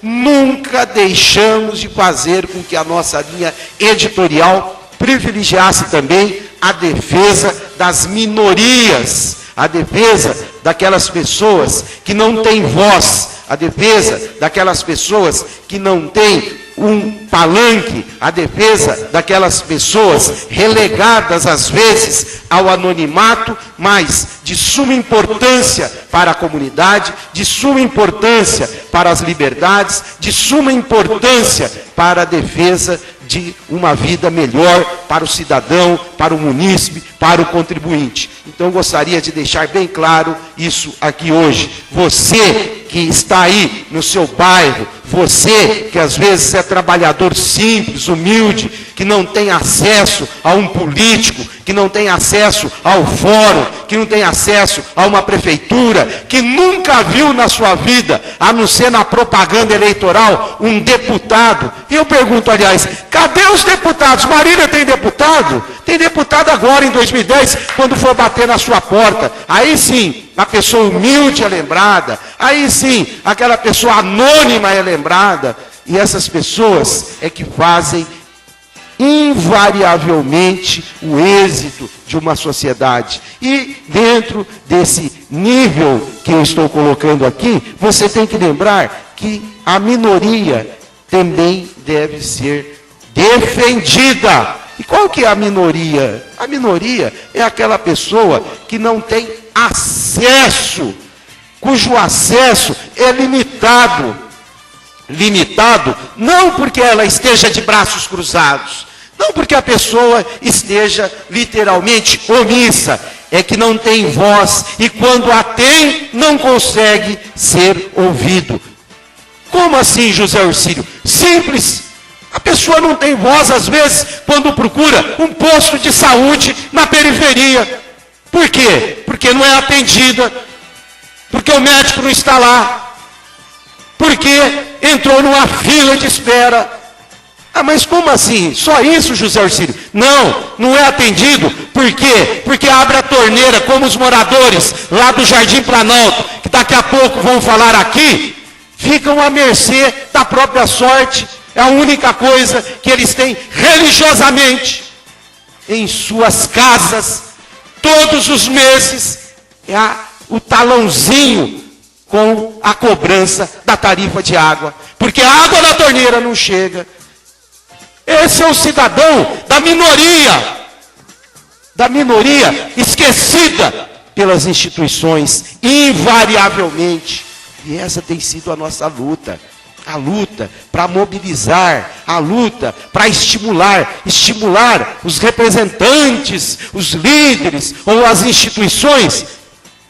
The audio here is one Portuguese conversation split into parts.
nunca deixamos de fazer com que a nossa linha editorial privilegiasse também a defesa das minorias, a defesa daquelas pessoas que não têm voz, a defesa daquelas pessoas que não têm um palanque, a defesa daquelas pessoas relegadas às vezes ao anonimato, mas de suma importância para a comunidade, de suma importância para as liberdades, de suma importância para a defesa de uma vida melhor para o cidadão, para o munícipe, para o contribuinte. Então gostaria de deixar bem claro isso aqui hoje. Você que está aí no seu bairro, você que às vezes é trabalhador simples, humilde, que não tem acesso a um político, que não tem acesso ao fórum, que não tem acesso a uma prefeitura, que nunca viu na sua vida, a não ser na propaganda eleitoral, um deputado. E eu pergunto, aliás, cadê os deputados? Marília tem deputado? Tem deputado agora em 2010, quando for bater na sua porta. Aí sim, a pessoa humilde é lembrada. Aí sim, aquela pessoa anônima é lembrada. E essas pessoas é que fazem invariavelmente o êxito de uma sociedade. E dentro desse nível que eu estou colocando aqui, você tem que lembrar que a minoria também deve ser defendida. E qual que é a minoria? A minoria é aquela pessoa que não tem acesso, cujo acesso é limitado. Limitado não porque ela esteja de braços cruzados, não porque a pessoa esteja literalmente omissa, é que não tem voz e quando a tem, não consegue ser ouvido. Como assim, José Orcílio? Simples. A pessoa não tem voz, às vezes, quando procura um posto de saúde na periferia. Por quê? Porque não é atendida, porque o médico não está lá, porque entrou numa fila de espera. Ah, mas como assim? Só isso, José Orcílio? Não, não é atendido. Por quê? Porque abre a torneira, como os moradores lá do Jardim Planalto, que daqui a pouco vão falar aqui, ficam à mercê da própria sorte. É a única coisa que eles têm religiosamente em suas casas, todos os meses, é o talãozinho com a cobrança da tarifa de água. Porque a água da torneira não chega. Esse é o cidadão da minoria esquecida pelas instituições, invariavelmente. E essa tem sido a nossa luta. A luta para mobilizar, a luta para estimular os representantes, os líderes ou as instituições,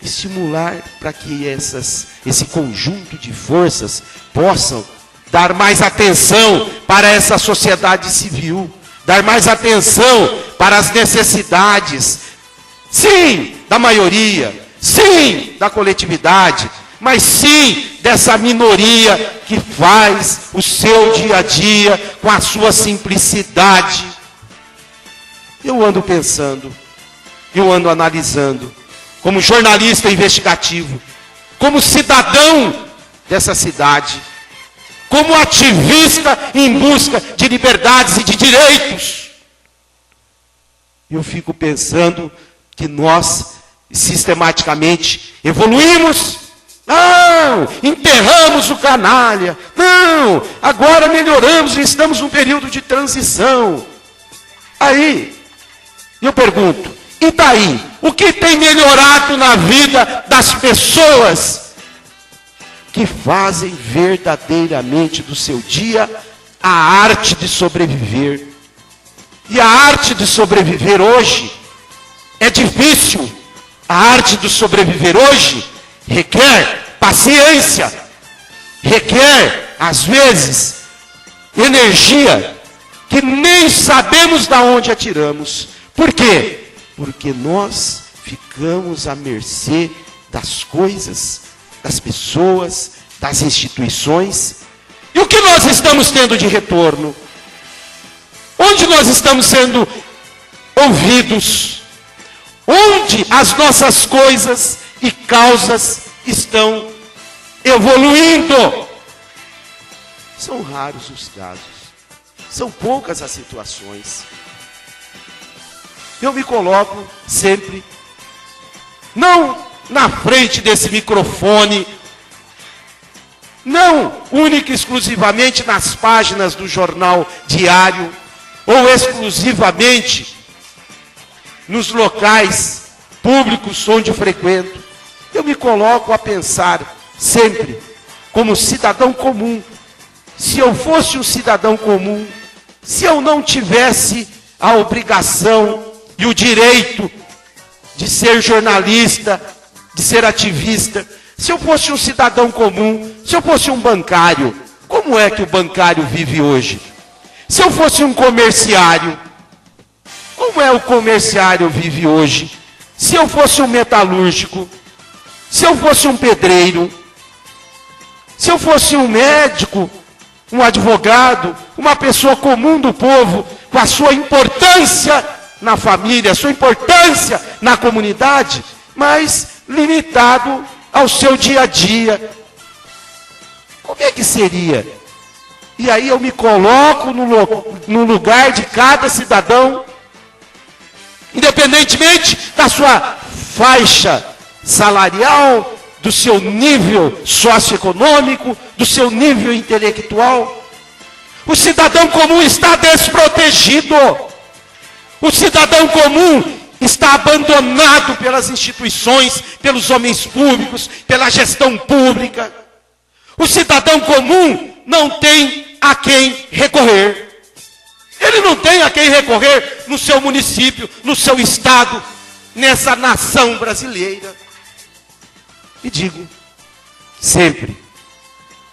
estimular para que esse conjunto de forças possam dar mais atenção para essa sociedade civil, dar mais atenção para as necessidades, sim, da maioria, sim, da coletividade, mas sim dessa minoria que faz o seu dia a dia com a sua simplicidade. Eu ando pensando, eu ando analisando, como jornalista investigativo, como cidadão dessa cidade, como ativista em busca de liberdades e de direitos. Eu fico pensando que nós sistematicamente evoluímos. Não, enterramos o canalha. Não, agora melhoramos e estamos num período de transição. Aí, eu pergunto, e daí? O que tem melhorado na vida das pessoas que fazem verdadeiramente do seu dia a arte de sobreviver? E a arte de sobreviver hoje é difícil. A arte de sobreviver hoje requer paciência, requer, às vezes, energia que nem sabemos de onde atiramos. Por quê? Porque nós ficamos à mercê das coisas, das pessoas, das instituições. E o que nós estamos tendo de retorno? Onde nós estamos sendo ouvidos? Onde as nossas coisas e causas estão evoluindo? São raros os casos. São poucas as situações. Eu me coloco sempre, não na frente desse microfone, não única e exclusivamente nas páginas do jornal diário, ou exclusivamente nos locais públicos onde eu frequento. Eu me coloco a pensar sempre como cidadão comum. Se eu fosse um cidadão comum, se eu não tivesse a obrigação e o direito de ser jornalista, de ser ativista, se eu fosse um cidadão comum, se eu fosse um bancário, como é que o bancário vive hoje? Se eu fosse um comerciário, como é o comerciário vive hoje? Se eu fosse um metalúrgico, se eu fosse um pedreiro, se eu fosse um médico, um advogado, uma pessoa comum do povo, com a sua importância na família, a sua importância na comunidade, mas limitado ao seu dia a dia. Como é que seria? E aí eu me coloco no lugar de cada cidadão, independentemente da sua faixa salarial, do seu nível socioeconômico, do seu nível intelectual. O cidadão comum está desprotegido. O cidadão comum está abandonado pelas instituições, pelos homens públicos, pela gestão pública. O cidadão comum não tem a quem recorrer. Ele não tem a quem recorrer no seu município, no seu estado, nessa nação brasileira. E digo, sempre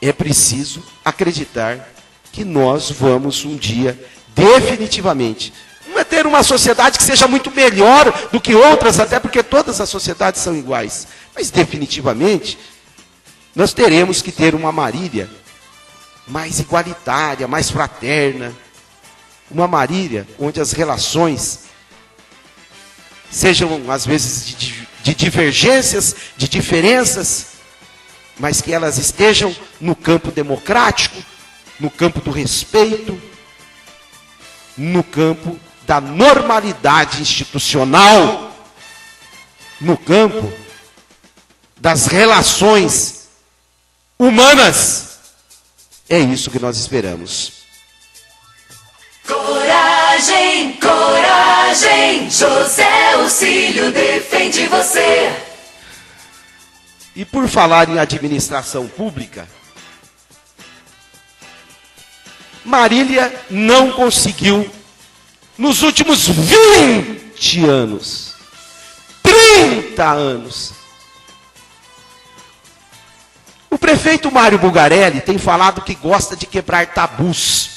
é preciso acreditar que nós vamos um dia, definitivamente, não é ter uma sociedade que seja muito melhor do que outras, até porque todas as sociedades são iguais, mas definitivamente nós teremos que ter uma Marília mais igualitária, mais fraterna, uma Marília onde as relações sejam às vezes de divergências, de diferenças, mas que elas estejam no campo democrático, no campo do respeito, no campo da normalidade institucional, no campo das relações humanas. É isso que nós esperamos. Coragem, coragem, José Auxílio defende você. E por falar em administração pública, Marília não conseguiu, nos últimos 20 anos, 30 anos. O prefeito Mário Bugarelli tem falado que gosta de quebrar tabus.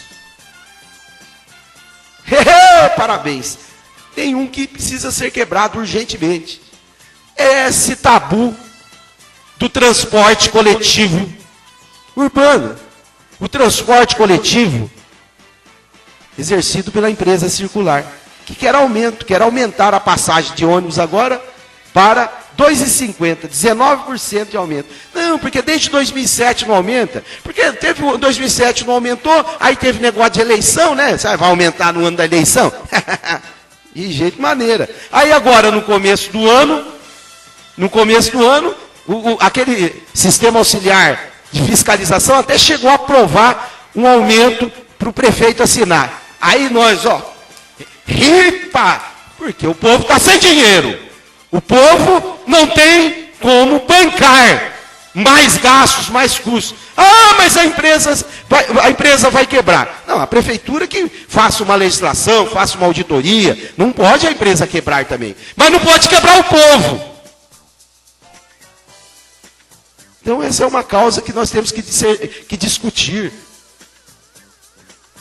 Parabéns. Tem um que precisa ser quebrado urgentemente. É esse tabu do transporte coletivo urbano. O transporte coletivo exercido pela empresa circular, que quer aumentar a passagem de ônibus agora para R$ 2,50, 19% de aumento. Não, porque desde 2007 não aumenta. Porque teve 2007 não aumentou, aí teve negócio de eleição, né? Vai aumentar no ano da eleição? De jeito maneira. Aí agora, no começo do ano, aquele sistema auxiliar de fiscalização até chegou a aprovar um aumento para o prefeito assinar. Aí nós, ripa, porque o povo está sem dinheiro. O povo não tem como bancar mais gastos, mais custos. Ah, mas a empresa vai quebrar. Não, a prefeitura que faça uma legislação, faça uma auditoria. Não pode a empresa quebrar também. Mas não pode quebrar o povo. Então essa é uma causa que nós temos que discutir.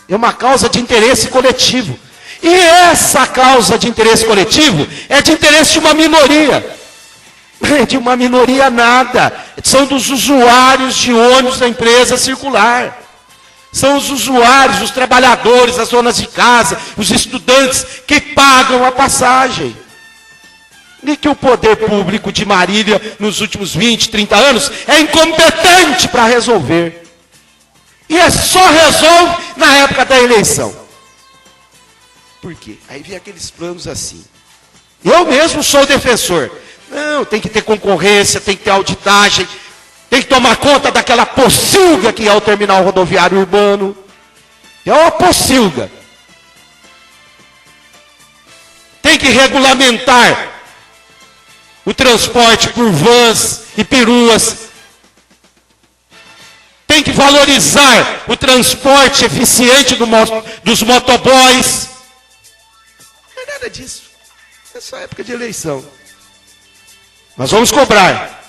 É uma causa de interesse coletivo. E essa causa de interesse coletivo é de interesse de uma minoria. De uma minoria nada. São dos usuários de ônibus da empresa circular. São os usuários, os trabalhadores, as donas de casa, os estudantes que pagam a passagem. E que o poder público de Marília, nos últimos 20, 30 anos, é incompetente para resolver. E você só resolve na época da eleição. Por quê? Aí vem aqueles planos assim. Eu mesmo sou defensor. Não, tem que ter concorrência, tem que ter auditagem, tem que tomar conta daquela pocilga que é o terminal rodoviário urbano. É uma pocilga. Tem que regulamentar o transporte por vans e peruas. Tem que valorizar o transporte eficiente dos motoboys. Não é nada disso. É só época de eleição. Nós vamos cobrar.